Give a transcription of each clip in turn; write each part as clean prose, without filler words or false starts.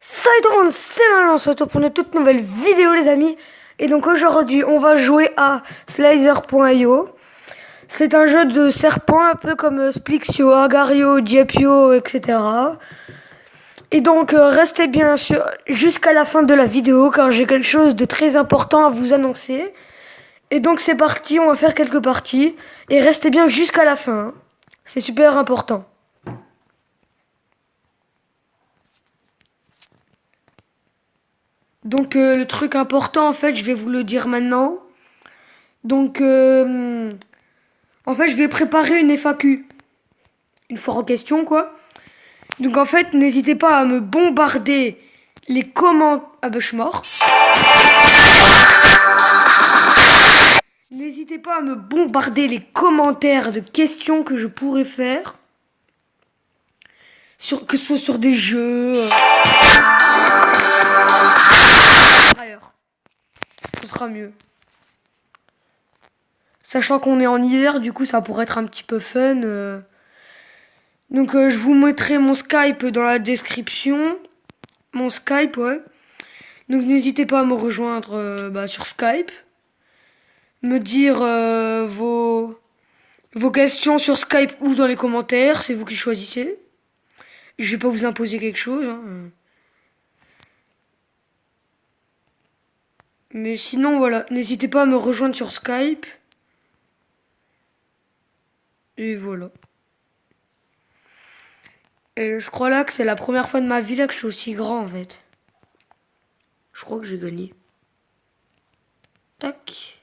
Salut tout le monde, c'est Malin, on se retrouve pour une toute nouvelle vidéo les amis. Et donc aujourd'hui on va jouer à Slicer.io. C'est un jeu de serpent un peu comme Splixio, Agario, Diepio, etc. Et donc restez bien sûr jusqu'à la fin de la vidéo car j'ai quelque chose de très important à vous annoncer. Et donc c'est parti, on va faire quelques parties. Et restez bien jusqu'à la fin, hein. C'est super important. Donc le truc important en fait, je vais vous le dire maintenant. Donc en fait, je vais préparer une FAQ, une fois en question quoi. Donc en fait, n'hésitez pas à me bombarder les commentaires. Ah bah je suis mort. N'hésitez pas à me bombarder les commentaires de questions que je pourrais faire. Que ce soit sur des jeux. Ailleurs. Ce sera mieux. Sachant qu'on est en hiver, du coup ça pourrait être un petit peu fun. Donc je vous mettrai mon Skype dans la description. Mon Skype, ouais. Donc n'hésitez pas à me rejoindre sur Skype. Me dire vos questions sur Skype ou dans les commentaires. C'est vous qui choisissez. Je vais pas vous imposer quelque chose, hein. Mais sinon, voilà. N'hésitez pas à me rejoindre sur Skype. Et voilà. Et je crois là que c'est la première fois de ma vie là que je suis aussi grand en fait. Je crois que j'ai gagné. Tac.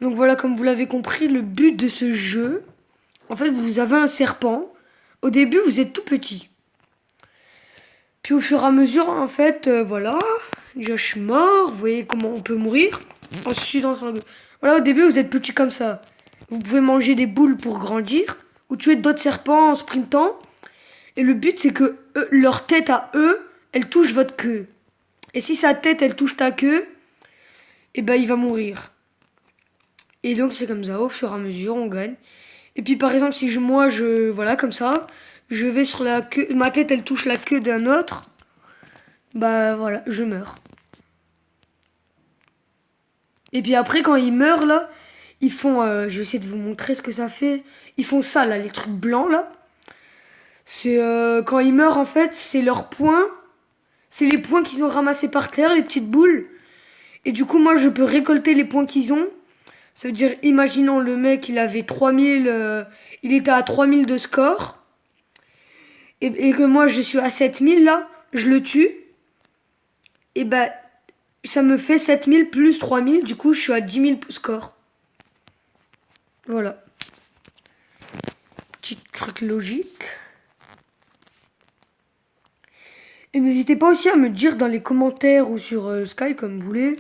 Donc voilà, comme vous l'avez compris, le but de ce jeu, en fait, vous avez un serpent. Au début, vous êtes tout petit. Puis au fur et à mesure, en fait, voilà. Déjà, je suis mort. Vous voyez comment on peut mourir. Ensuite, voilà, au début, vous êtes petit comme ça. Vous pouvez manger des boules pour grandir. Ou tuer d'autres serpents en sprintant. Et le but, c'est que leur tête à eux, elle touche votre queue. Et si sa tête, elle touche ta queue, et ben il va mourir. Et donc c'est comme ça, au fur et à mesure, on gagne. Et puis par exemple, si voilà, comme ça, je vais sur la queue, ma tête, elle touche la queue d'un autre, bah voilà, je meurs. Et puis après, quand ils meurent, là, ils font, je vais essayer de vous montrer ce que ça fait. Ils font ça, là, les trucs blancs, là. C'est, quand ils meurent, en fait, c'est leurs points. C'est les points qu'ils ont ramassés par terre, les petites boules. Et du coup, moi, je peux récolter les points qu'ils ont. Ça veut dire, imaginons le mec, il avait 3000, il était à 3000 de score. Et que moi, je suis à 7000 là, je le tue. Et bah, ça me fait 7000 plus 3000, du coup, je suis à 10 000 score. Voilà. Petit truc logique. Et n'hésitez pas aussi à me dire dans les commentaires ou sur Skype, comme vous voulez,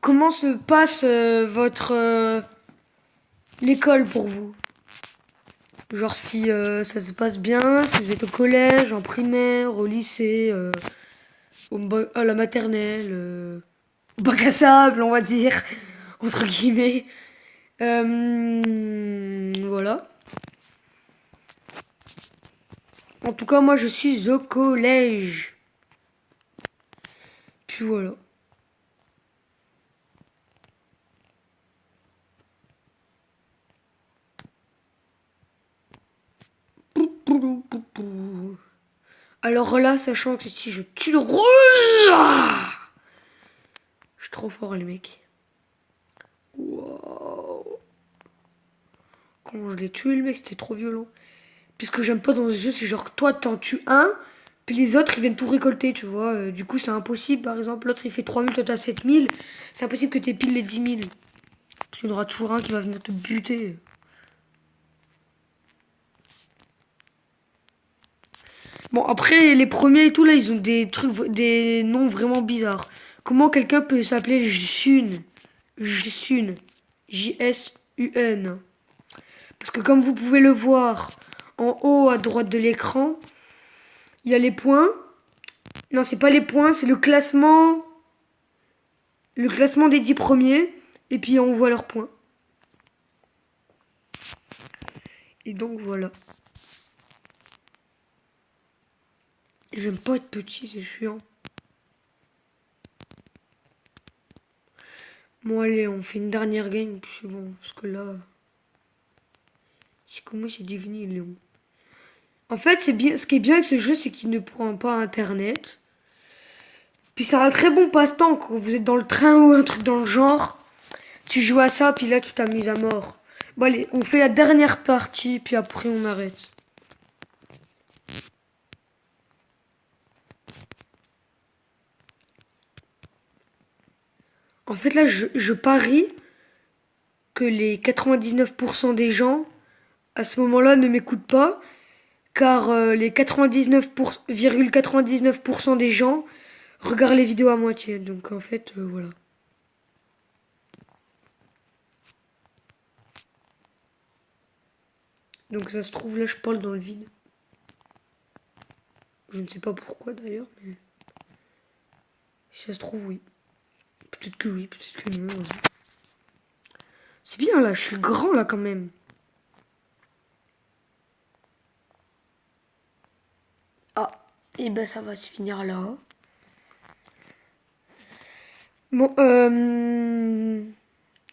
comment se passe l'école pour vous. Genre si ça se passe bien, si vous êtes au collège, en primaire, au lycée, à la maternelle, au bac à sable, on va dire, entre guillemets. Voilà. En tout cas, moi, je suis au collège. Puis voilà. Alors là, sachant que si je tue le rouge, je suis trop fort, les mecs. Wow. Comment je l'ai tué, le mec, c'était trop violent. Puis ce que j'aime pas dans ce jeu, c'est genre toi t'en tues un, puis les autres ils viennent tout récolter, tu vois. Du coup c'est impossible, par exemple, l'autre il fait 3000, toi t'as 7000. C'est impossible que t'aies pile les 10 000. Parce qu'il y en aura toujours un qui va venir te buter. Bon après les premiers et tout là ils ont des trucs, des noms vraiment bizarres. Comment quelqu'un peut s'appeler Jsun? Jsun. Jsun. Parce que comme vous pouvez le voir en haut à droite de l'écran, il y a les points. Non, c'est pas les points, c'est le classement. Le classement des 10 premiers. Et puis on voit leurs points. Et donc voilà. J'aime pas être petit, c'est chiant. Bon, allez, on fait une dernière game, puis c'est bon. Parce que là. C'est comment c'est devenu Léon. En fait, c'est bien. Ce qui est bien avec ce jeu, c'est qu'il ne prend pas internet. Puis c'est un très bon passe-temps quand vous êtes dans le train ou un truc dans le genre. Tu joues à ça, puis là tu t'amuses à mort. Bon allez, on fait la dernière partie, puis après on arrête. En fait là, je parie que les 99% des gens, à ce moment-là, ne m'écoutent pas, car les 99,99% des gens regardent les vidéos à moitié. Donc en fait, voilà. Donc ça se trouve, là je parle dans le vide. Je ne sais pas pourquoi d'ailleurs, mais si ça se trouve, oui. Peut-être que oui, peut-être que non. C'est bien là, je suis grand là quand même. Ah, et ben ça va se finir là. Bon,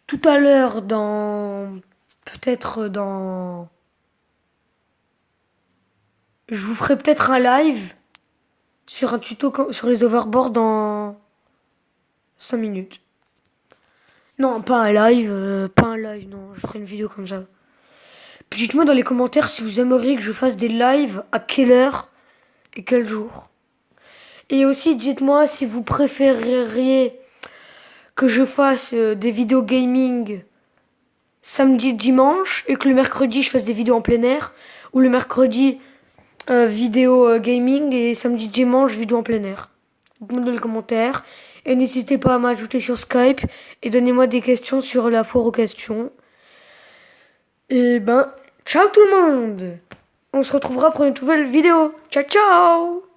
tout à l'heure dans... Peut-être dans... Je vous ferai peut-être un live sur un tuto sur les overboards dans 5 minutes. Non, pas un live, non, je ferai une vidéo comme ça. Puis dites-moi dans les commentaires si vous aimeriez que je fasse des lives, à quelle heure et quel jour. Et aussi dites-moi si vous préféreriez que je fasse des vidéos gaming samedi, dimanche et que le mercredi je fasse des vidéos en plein air ou le mercredi vidéo gaming et samedi, dimanche vidéo en plein air. Dites-moi dans les commentaires et n'hésitez pas à m'ajouter sur Skype et donnez-moi des questions sur la foire aux questions. Et ben, ciao tout le monde. On se retrouvera pour une nouvelle vidéo. Ciao ciao.